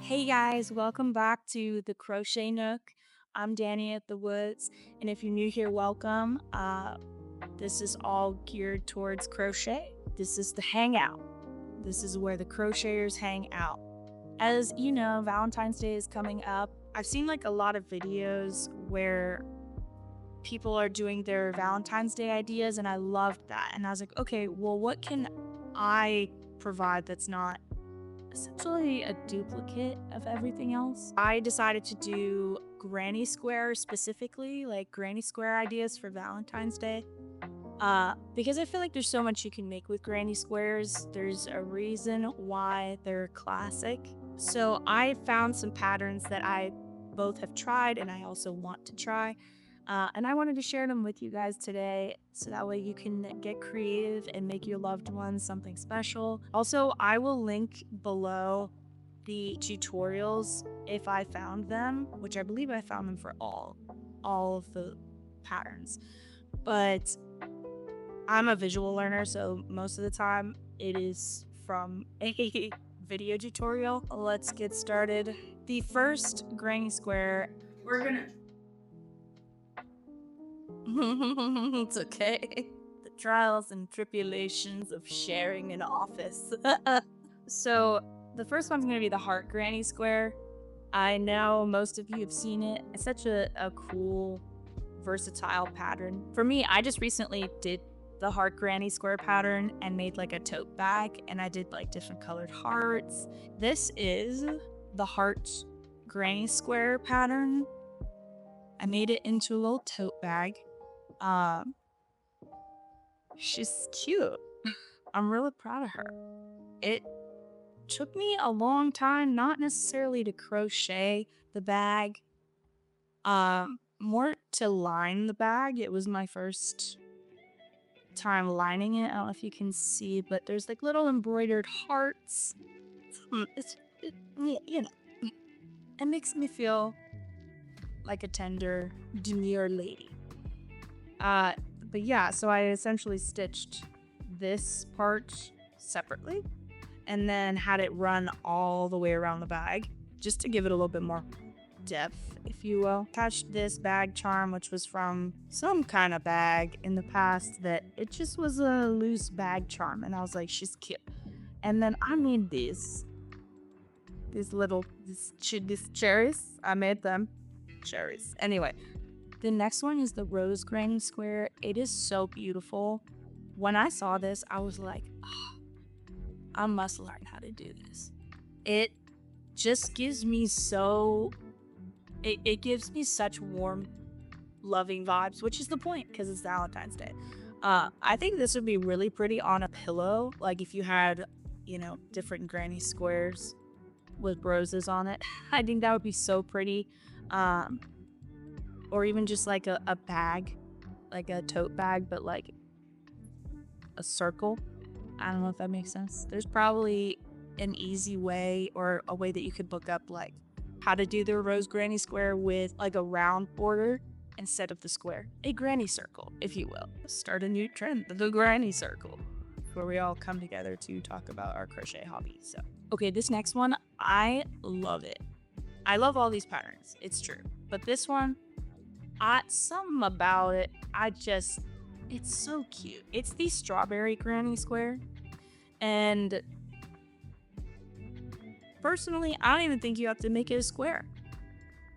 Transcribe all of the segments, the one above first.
Hey guys, welcome back to the Crochet Nook. I'm Danny at the Woods, and if you're new here, welcome. This is all geared towards crochet. This is the hangout. This is where the crocheters hang out. As you know, Valentine's Day is coming up. I've seen like a lot of videos where people are doing their Valentine's Day ideas, and I loved that. And I was like, okay, well, what can I provide that's not essentially a duplicate of everything else? I decided to do granny square specifically, like granny square ideas for Valentine's Day. Because I feel like there's so much you can make with granny squares. There's a reason why they're classic. So I found some patterns that I both have tried and I also want to try. And I wanted to share them with you guys today so that way you can get creative and make your loved ones something special. Also, I will link below the tutorials if I found them, which I believe I found them for all of the patterns. But I'm a visual learner, so most of the time it is from a video tutorial. Let's get started. The first granny square, we're gonna it's okay. The trials and tribulations of sharing an office. So, the first one's gonna be the heart granny square. I know most of you have seen it. It's such a cool, versatile pattern. For me, I just recently did the heart granny square pattern and made like a tote bag, and I did like different colored hearts. This is the heart granny square pattern. I made it into a little tote bag. Um, she's cute. I'm really proud of her. It took me a long time, not necessarily to crochet the bag, more to line the bag. It was my first time lining it. I don't know if you can see, but there's like little embroidered hearts. You know, it makes me feel like a tender, demure lady. Uh, but yeah, so I essentially stitched this part separately and then had it run all the way around the bag just to give it a little bit more depth, if you will. Attached this bag charm, which was from some kind of bag in the past that it just was a loose bag charm, and I was like, she's cute. And then I made these cherries. I made them cherries. Anyway, the next one is the rose granny square. It is so beautiful. When I saw this, I was like, oh, I must learn how to do this. It just gives me it gives me such warm, loving vibes, which is the point because it's Valentine's Day. I think this would be really pretty on a pillow. Like if you had, different granny squares with roses on it. I think that would be so pretty. Or even just like a bag, like a tote bag, but like a circle. I don't know if that makes sense. There's probably an easy way or a way that you could look up like how to do the rose granny square with like a round border instead of the square. A granny circle, if you will. Start a new trend, the granny circle, where we all come together to talk about our crochet hobby. So, okay, this next one, I love it. I love all these patterns. It's true. But this one, something about it, it's so cute. It's the strawberry granny square. And personally, I don't even think you have to make it a square.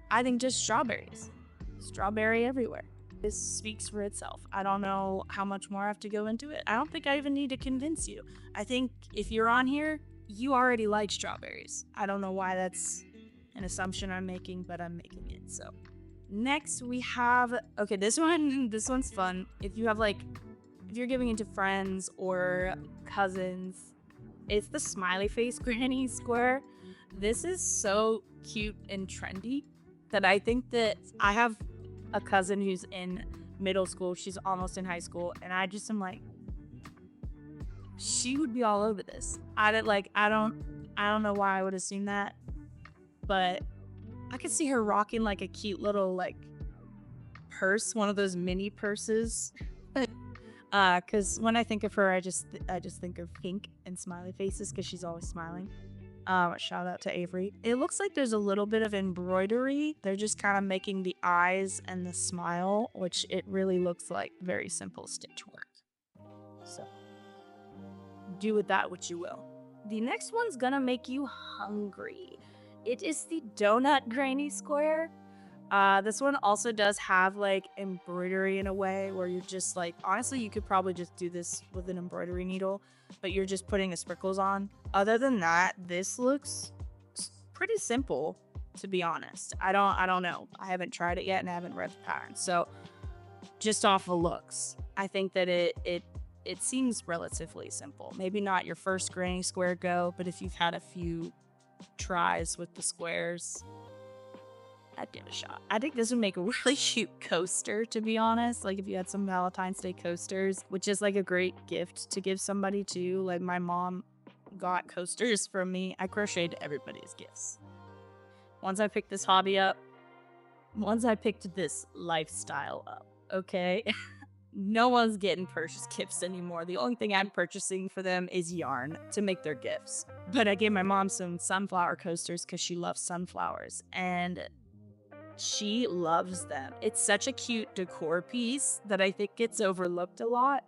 I think just strawberries. Strawberry everywhere. This speaks for itself. I don't know how much more I have to go into it. I don't think I even need to convince you. I think if you're on here, you already like strawberries. I don't know why that's an assumption I'm making, but I'm making it. So next we have, okay, this one's fun. If you're giving it to friends or cousins, it's the Smiley Face granny square. This is so cute and trendy that I think that I have a cousin who's in middle school. She's almost in high school, and I just am like, she would be all over this. I don't know why I would assume that, but I could see her rocking like a cute little like purse, one of those mini purses. Because when I think of her, I just think of pink and smiley faces because she's always smiling. Shout out to Avery. It looks like there's a little bit of embroidery. They're just kind of making the eyes and the smile, which it really looks like very simple stitch work. So do with that what you will. The next one's gonna make you hungry. It is the donut Grainy square. This one also does have like embroidery in a way where you're just like, honestly, you could probably just do this with an embroidery needle, but you're just putting the sprinkles on. Other than that, this looks pretty simple, to be honest. I don't know. I haven't tried it yet and I haven't read the pattern. So just off of looks, I think that it seems relatively simple. Maybe not your first Grainy square go, but if you've had a few tries with the squares, I'd give it a shot. I think this would make a really cute coaster, to be honest. Like if you had some Valentine's Day coasters, which is like a great gift to give somebody too. Like my mom got coasters from me. I crocheted everybody's gifts. Once I picked this hobby up, once I picked this lifestyle up, okay? No one's getting purchase gifts anymore. The only thing I'm purchasing for them is yarn to make their gifts. But I gave my mom some sunflower coasters because she loves sunflowers. And she loves them. It's such a cute decor piece that I think gets overlooked a lot,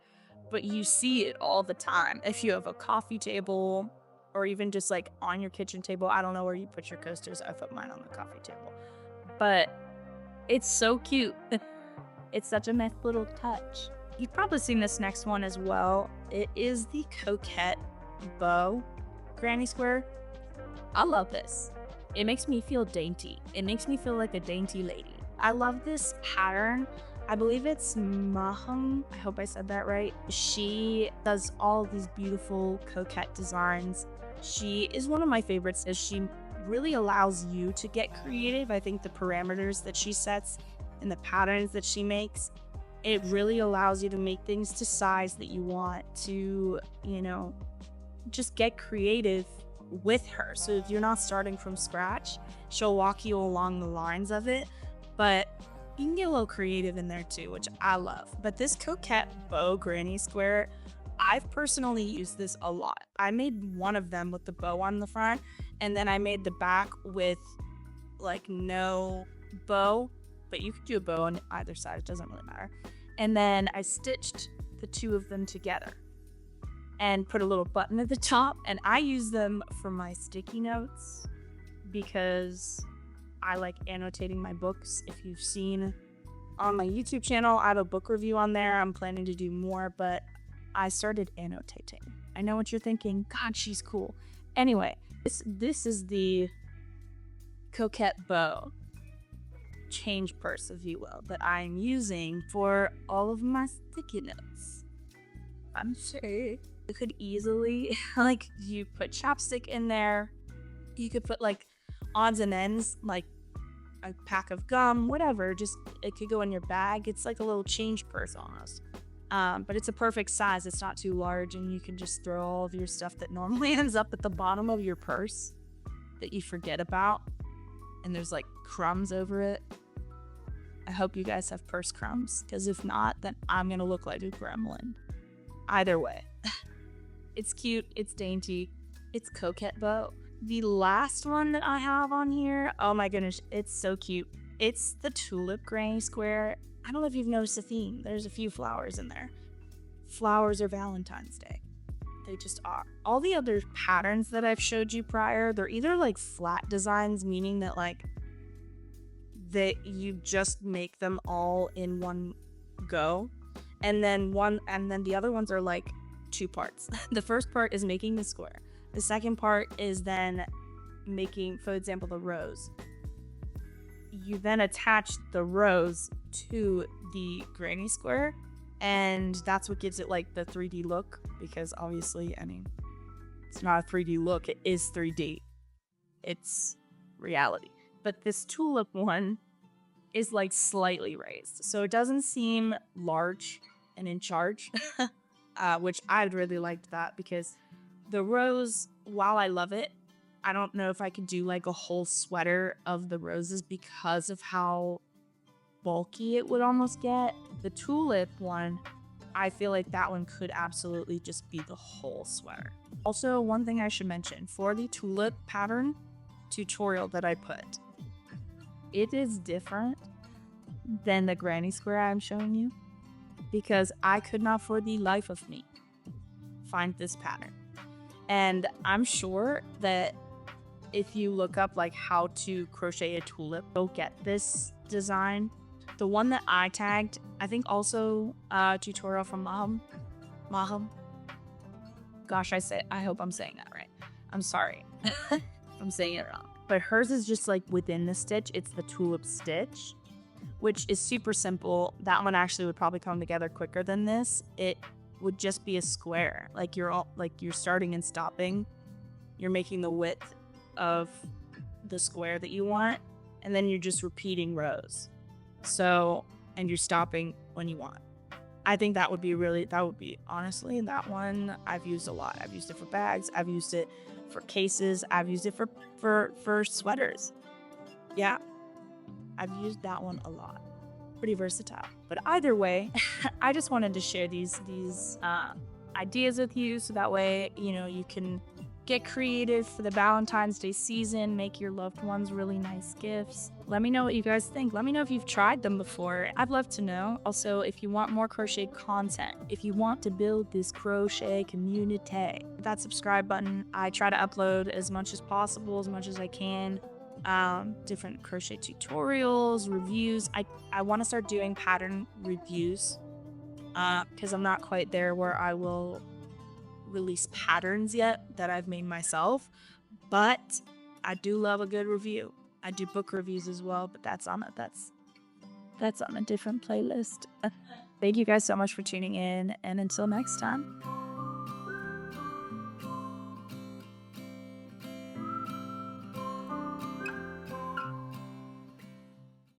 but you see it all the time. If you have a coffee table or even just like on your kitchen table, I don't know where you put your coasters. I put mine on the coffee table, but it's so cute. It's such a nice little touch. You've probably seen this next one as well. It is the Coet bow Grainy square. I love this. It makes me feel dainty. It makes me feel like a dainty lady. I love this pattern. I believe it's Maham. I hope I said that right. She does all these beautiful coquette designs. She is one of my favorites as she really allows you to get creative. I think the parameters that she sets and the patterns that she makes, it really allows you to make things to size that you want to, just get creative with her. So if you're not starting from scratch, she'll walk you along the lines of it, but you can get a little creative in there too, which I love. But this Coet bow Grainy square, I've personally used this a lot. I made one of them with the bow on the front, and then I made the back with like no bow, but you could do a bow on either side, it doesn't really matter. And then I stitched the two of them together and put a little button at the top, and I use them for my sticky notes because I like annotating my books. If you've seen on my YouTube channel, I have a book review on there. I'm planning to do more, but I started annotating. I know what you're thinking. God, she's cool. Anyway, this is the Coet bow change purse, if you will, that I'm using for all of my sticky notes. I'm sure you could easily, like, you put chapstick in there. You could put, like, odds and ends, like a pack of gum, whatever. Just, it could go in your bag. It's like a little change purse almost. But it's a perfect size. It's not too large, and you can just throw all of your stuff that normally ends up at the bottom of your purse that you forget about. And there's, like, crumbs over it. I hope you guys have purse crumbs, because if not, then I'm going to look like a gremlin. Either way. It's cute, it's dainty, it's Coet bow. The last one that I have on here, oh my goodness, it's so cute. It's the Tulip Grainy square. I don't know if you've noticed a theme. There's a few flowers in there. Flowers are Valentine's Day. They just are. All the other patterns that I've showed you prior, they're either like flat designs, meaning that like that you just make them all in one go. And then the other ones are like two parts. The first part is making the square. The second part is then making, for example, the rose. You then attach the rose to the Grainy square, and that's what gives it like the 3D look, because obviously, I mean, it's not a 3D look, it is 3D. It's reality. But this tulip one is like slightly raised, so it doesn't seem large and in charge. Which I'd really liked that, because the rose, while I love it, I don't know if I could do like a whole sweater of the roses because of how bulky it would almost get. The tulip one, I feel like that one could absolutely just be the whole sweater. Also, one thing I should mention, for the tulip pattern tutorial that I put, it is different than the granny square I'm showing you, because I could not for the life of me find this pattern. And I'm sure that if you look up like how to crochet a tulip, you'll get this design. The one that I tagged, I think also a tutorial from Maham. Gosh, I hope I'm saying that right. I'm sorry if I'm saying it wrong. But hers is just like within the stitch. It's the tulip stitch, which is super simple. That one actually would probably come together quicker than this. It would just be a square. Like you're starting and stopping. You're making the width of the square that you want, and then you're just repeating rows. So, and you're stopping when you want. I think that would be honestly, that one I've used a lot. I've used it for bags, I've used it for cases, I've used it for sweaters. Yeah, I've used that one a lot. Pretty versatile. But either way, I just wanted to share these ideas with you, so that way, you can get creative for the Valentine's Day season, make your loved ones really nice gifts. Let me know what you guys think. Let me know if you've tried them before. I'd love to know. Also, if you want more crochet content, if you want to build this crochet community, hit that subscribe button. I try to upload as much as possible, as much as I can. Different crochet tutorials, reviews. I want to start doing pattern reviews because I'm not quite there where I will release patterns yet that I've made myself, but I do love a good review. I do book reviews as well, but that's on a different playlist. Thank you guys so much for tuning in, and until next time.